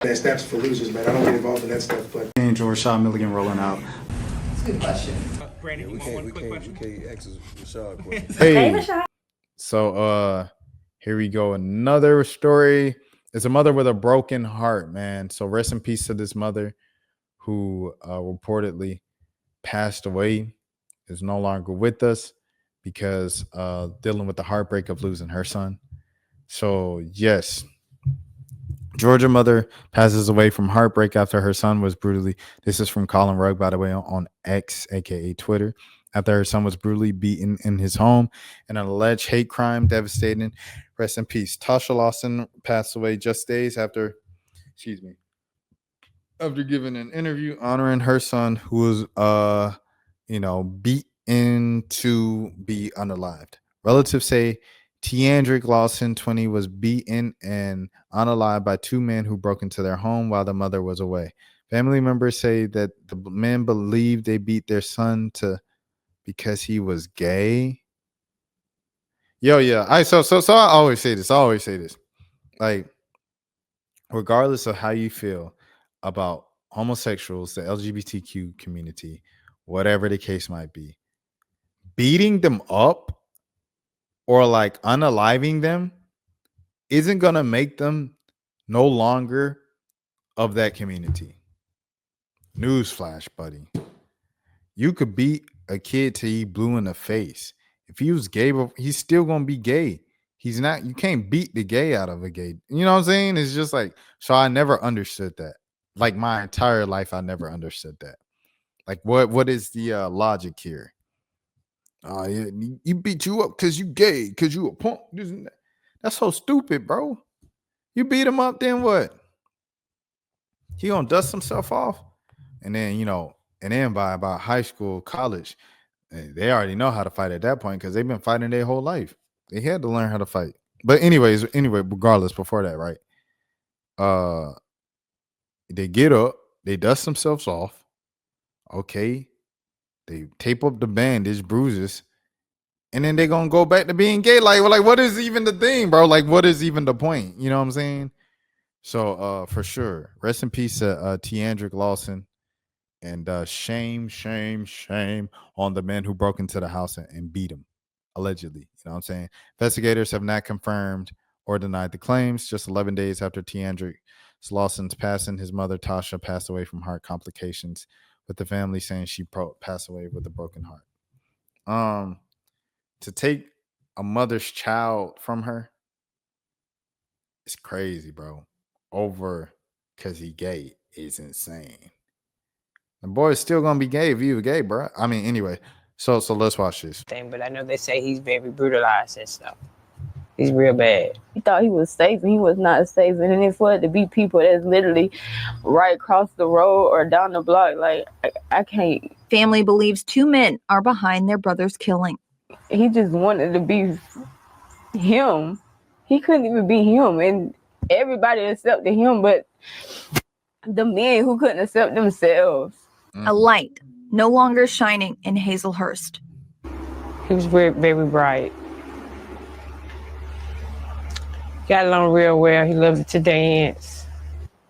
Steps for losers, man. I don't get involved in that stuff, but Angel Rashad Milligan rolling out. That's a good question. Brandon, you want one quick question? We can't ask Rashad question. Hey, so here we go. Another story. It's a mother with a broken heart, man. So rest in peace to this mother who reportedly passed away, is no longer with us because dealing with the heartbreak of losing her son. So yes, Georgia mother passes away from heartbreak after her son was brutally. This is from Colin Rugg, by the way, on X, aka Twitter. After her son was brutally beaten in his home in an alleged hate crime, devastating. Rest in peace. Tasha Lawson passed away just days after, after giving an interview honoring her son, who was, beaten to be unalived. Relatives say Tiandrick Lawson, 20, was beaten and unalived by two men who broke into their home while the mother was away. Family members say that the men believed they beat their son because he was gay. So I always say this. Like, regardless of how you feel about homosexuals, the LGBTQ community, whatever the case might be, beating them up or like unaliving them isn't going to make them no longer of that community. Newsflash, buddy. You could beat a kid till he blue in the face. If he was gay, he's still going to be gay. He's not, you can't beat the gay out of a gay. You know what I'm saying? It's just like, so I never understood that. Like my entire life, I never understood that. Like what is the logic here? He beat you up because you gay, because you a punk. That's so stupid, bro. You beat him up, then what? He gonna dust himself off, and then by about high school, college, they already know how to fight at that point because they've been fighting their whole life. They had to learn how to fight. But anyway, regardless, before that, right? They get up, they dust themselves off. Okay, they tape up the bandage, bruises, and then they're gonna go back to being gay. Like what is even the thing, bro? Like, what is even the point? You know what I'm saying? So for sure, rest in peace to Tiandrick Lawson, and shame on the men who broke into the house and beat him, allegedly. You know what I'm saying? Investigators have not confirmed or denied the claims. Just 11 days after Tiandrick Lawson's passing, his mother Tasha passed away from heart complications, with the family saying she passed away with a broken heart. To take a mother's child from her, it's crazy, bro. Over because he gay is insane. The boy is still gonna be gay if he was gay, bro. I mean, anyway. So let's watch this. But I know they say he's very brutalized and stuff. He's real bad. He thought he was safe, and he was not safe. And then for it to be people that's literally right across the road or down the block, like, I can't. Family believes two men are behind their brother's killing. He just wanted to be him. He couldn't even be him, and everybody accepted him, but the men who couldn't accept themselves. A light no longer shining in Hazelhurst. He was very, very bright. Got along real well. He loved to dance.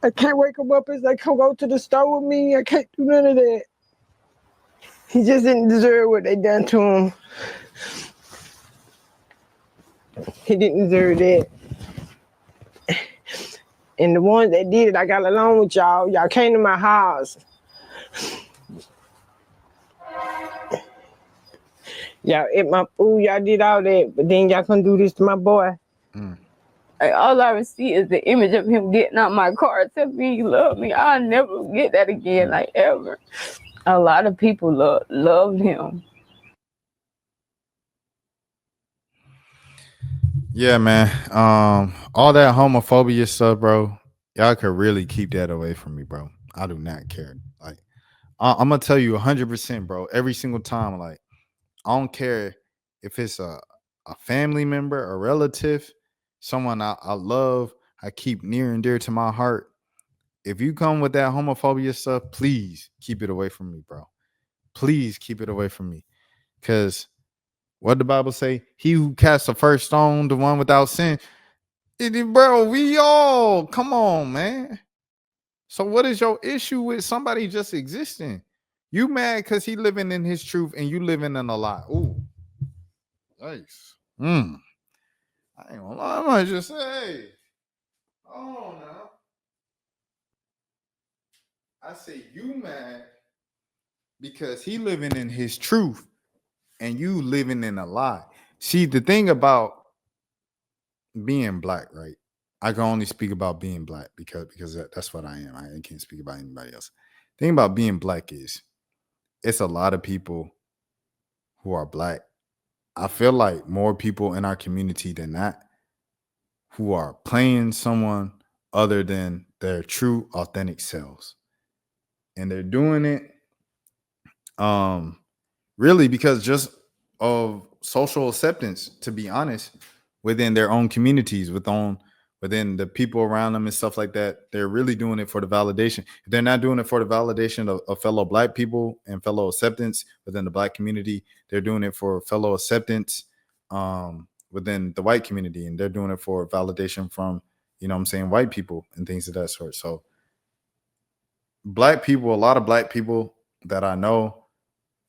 I can't wake him up as they come go to the store with me. I can't do none of that. He just didn't deserve what they done to him. He didn't deserve that. And the ones that did it, I got along with y'all. Y'all came to my house. Y'all ate my food, y'all did all that, but then y'all couldn't do this to my boy. Like, all I would see is the image of him getting out my car, telling me he loved me. I'll never get that again, like, ever. A lot of people loved him. Yeah, man. All that homophobia stuff, bro. Y'all could really keep that away from me, bro. I do not care. Like, I'm gonna tell you 100%, bro. Every single time, like, I don't care if it's a family member, a relative, someone I love, I keep near and dear to my heart. If you come with that homophobia stuff, please keep it away from me, bro. Please keep it away from me. Because what the Bible say? He who casts the first stone, the one without sin. Bro, we all, come on, man. So what is your issue with somebody just existing? You mad because he living in his truth and you living in a lie. Ooh, nice. I ain't gonna lie. I might just say, hey, hold on now. I say you mad because he living in his truth and you living in a lie. See, the thing about being black, right? I can only speak about being black because that's what I am. I can't speak about anybody else. The thing about being black is it's a lot of people who are black. I feel like more people in our community than that who are playing someone other than their true authentic selves. And they're doing it really because just of social acceptance, to be honest, within their own communities, within the people around them and stuff like that. They're really doing it for the validation. If they're not doing it for the validation of fellow black people and fellow acceptance within the black community, they're doing it for fellow acceptance within the white community, and they're doing it for validation from, you know what I'm saying, white people and things of that sort. So black people, a lot of black people that I know,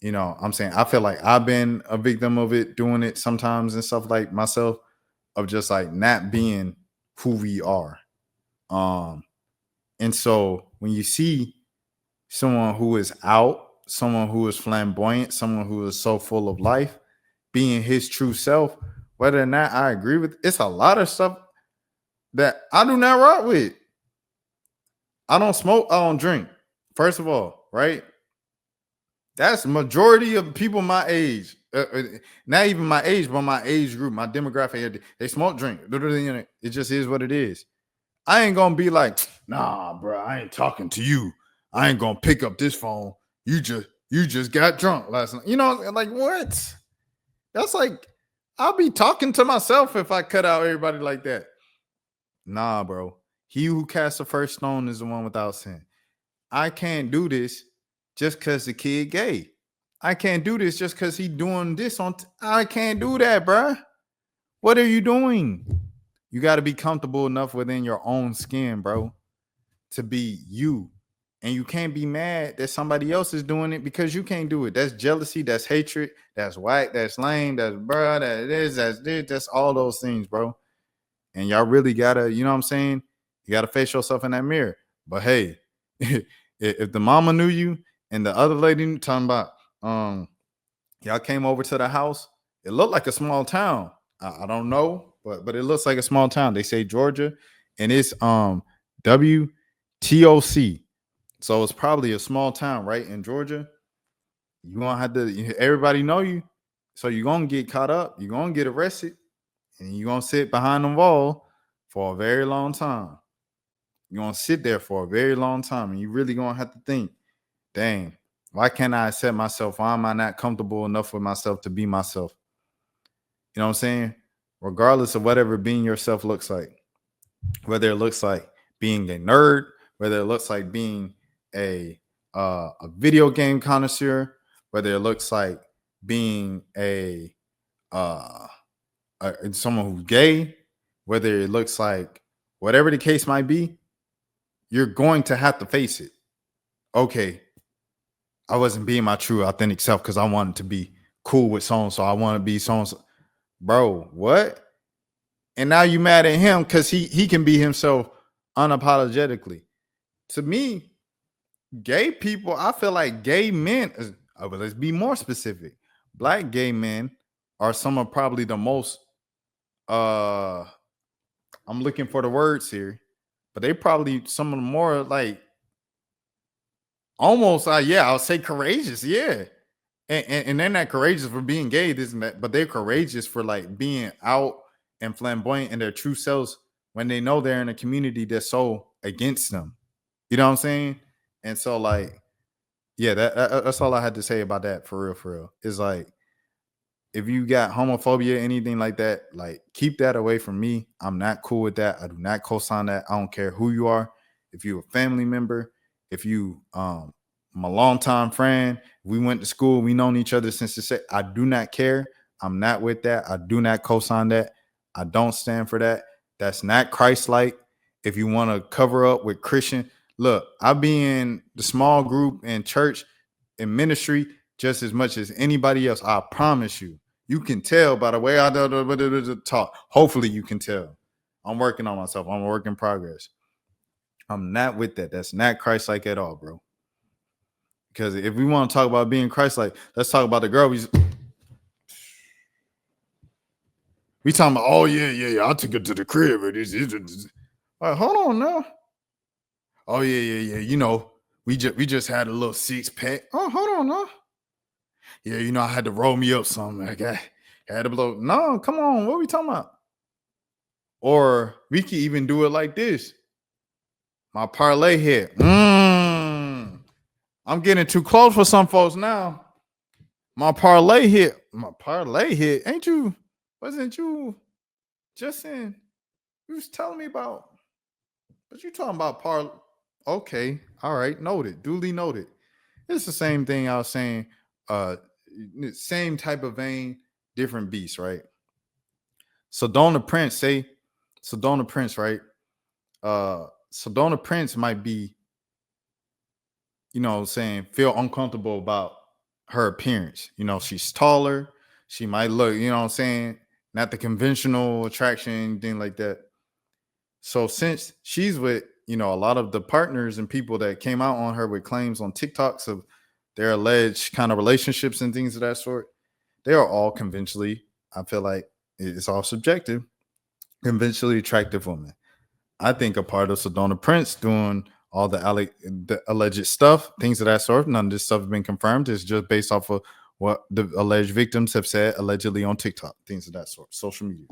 you know, I'm saying, I feel like I've been a victim of it, doing it sometimes and stuff like myself, of just like not being who we are. And so when you see someone who is out, someone who is flamboyant, someone who is so full of life, being his true self, whether or not I agree with, it's a lot of stuff that I do not rock with. I don't smoke, I don't drink. First of all, right? That's majority of people my age. Not even my age, but my age group, my demographic. They smoke, drink. It just is what it is. I ain't gonna be like, nah, bro, I ain't talking to you. I ain't gonna pick up this phone. You just got drunk last night. You know, like what? That's like, I'll be talking to myself if I cut out everybody like that. Nah, bro. He who casts the first stone is the one without sin. I can't do this just because the kid gay. I can't do this just because he doing this on. I can't do that, bro. What are you doing? You got to be comfortable enough within your own skin, bro, to be you. And you can't be mad that somebody else is doing it because you can't do it. That's jealousy. That's hatred. That's whack. That's lame. That's bro. That is. That's this. That's all those things, bro. And y'all really gotta, you know what I'm saying? You gotta face yourself in that mirror. But hey, if the mama knew you and the other lady knew, talking about, y'all came over to the house, it looked like a small town. I don't know, but it looks like a small town. They say Georgia, and it's WTOC. So it's probably a small town, right? In Georgia. You gonna have to, everybody know you. So you're gonna get caught up, you're gonna get arrested, and you're gonna sit behind the wall for a very long time. You're gonna sit there for a very long time, and you really gonna have to think, dang, why can't I accept myself? Why am I not comfortable enough with myself to be myself? You know what I'm saying? Regardless of whatever being yourself looks like, whether it looks like being a nerd, whether it looks like being a video game connoisseur, whether it looks like being someone who's gay, whether it looks like whatever the case might be, you're going to have to face it. Okay, I wasn't being my true authentic self because I wanted to be cool with so I want to be so. Bro, what? And now you mad at him because he can be himself unapologetically. To me, gay people, I feel like gay men, but let's be more specific. Black gay men are some of probably the most I'm looking for the words here, but they probably some of the more like almost I'll say courageous, yeah. And they're not courageous for being gay, this and that, but they're courageous for like being out and flamboyant in their true selves when they know they're in a community that's so against them. You know what I'm saying? And so like, yeah, that's all I had to say about that for real, for real. Is like, if you got homophobia, anything like that, like keep that away from me. I'm not cool with that. I do not co-sign that. I don't care who you are. If you're a family member, if you my longtime friend, we went to school, we known each other since the set. I do not care. I'm not with that. I do not co-sign that. I don't stand for that. That's not Christ-like. If you want to cover up with Christian, Look, I be in the small group in church and ministry just as much as anybody else. I promise you. You can tell by the way I talk. Hopefully you can tell. I'm working on myself. I'm a work in progress. I'm not with that. That's not Christ-like at all, bro. Because if we want to talk about being Christ-like, let's talk about the girl. We talking about, oh, yeah. I took it to the crib. Like, hold on now. Oh, yeah. You know, we just had a little 6-pack. Oh, hold on now. Yeah, you know, I had to roll me up something. I had to blow. No, come on. What are we talking about? Or we can even do it like this. My parlay hit. I'm getting too close for some folks now. My parlay hit. Ain't you? Wasn't you just in? You was telling me about. But you talking about parlay. Okay. All right. Noted. Duly noted. It's the same thing I was saying. Same type of vein, different beast, right? Sedona Prince, right? Sedona Prince might be, you know, saying feel uncomfortable about her appearance. You know, she's taller. She might look, you know what I'm saying, not the conventional attraction, anything like that. So since she's with, you know, a lot of the partners and people that came out on her with claims on TikToks of their alleged kind of relationships and things of that sort, they are all conventionally, I feel like it's all subjective, conventionally attractive women. I think a part of Sedona Prince doing all the alleged stuff, things of that sort, none of this stuff has been confirmed. It's just based off of what the alleged victims have said allegedly on TikTok, things of that sort, social media.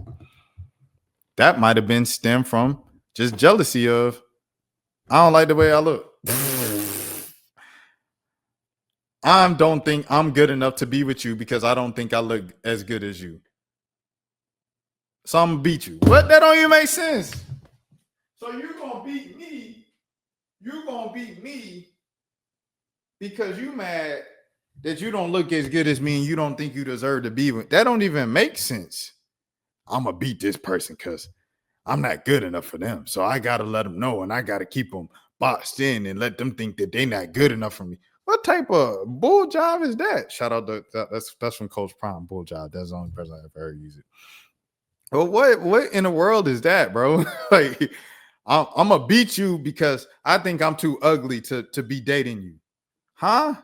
That might have been stemmed from just jealousy of, I don't like the way I look. I don't think I'm good enough to be with you because I don't think I look as good as you. So I'm gonna beat you. What? That don't even make sense. So you're gonna beat me. You're gonna beat me because you mad that you don't look as good as me and you don't think you deserve to be with. That don't even make sense. I'm gonna beat this person because I'm not good enough for them. So I gotta let them know and I gotta keep them boxed in and let them think that they're not good enough for me. What type of bull job is that? Shout out to that's from Coach Prime. Bull job. That's the only person I've ever heard use it. Well, what in the world is that, bro? Like, I'm gonna beat you because I think I'm too ugly to be dating you, huh?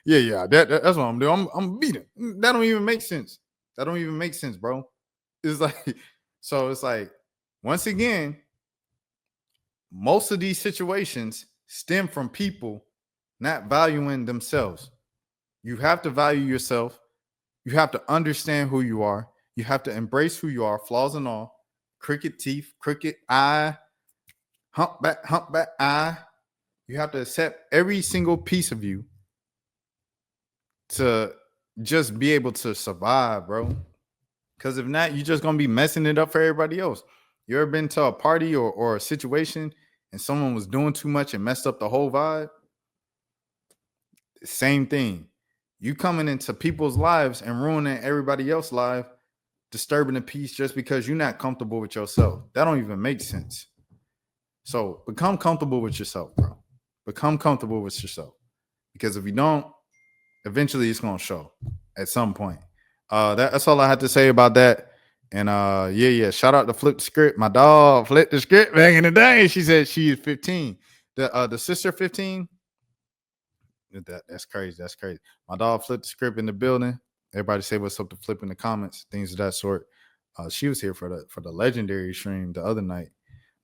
yeah. That's what I'm doing. I'm beating. That don't even make sense. That don't even make sense, bro. It's like, so it's like, once again, most of these situations stem from people not valuing themselves. You have to value yourself. You have to understand who you are. You have to embrace who you are, flaws and all. Crooked teeth, crooked eye, humpback eye. You have to accept every single piece of you to just be able to survive, bro. Because if not, you're just going to be messing it up for everybody else. You ever been to a party or a situation and someone was doing too much and messed up the whole vibe? Same thing. You coming into people's lives and ruining everybody else's life, disturbing the peace just because you're not comfortable with yourself. That don't even make sense. So become comfortable with yourself, bro. Become comfortable with yourself. Because if you don't, eventually it's going to show at some point. That's all I had to say about that. And yeah. Shout out to Flip the Script. My dog flipped the script back in the day. She said she is 15. The sister 15. That's crazy. That's crazy. My dog flipped the script in the building. Everybody say what's up to Flip in the comments, things of that sort. She was here for the legendary stream the other night.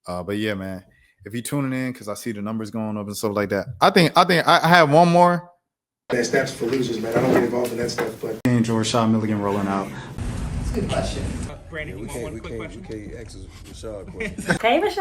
But yeah, man, if you tuning in, because I see the numbers going up and stuff like that. I think I have one more. That's for losers, man. I don't get involved in that stuff, but Angel Rashad Milligan rolling out. Brandon, We you want one quick can't question? ask Rashad a question. Hey, Rashad.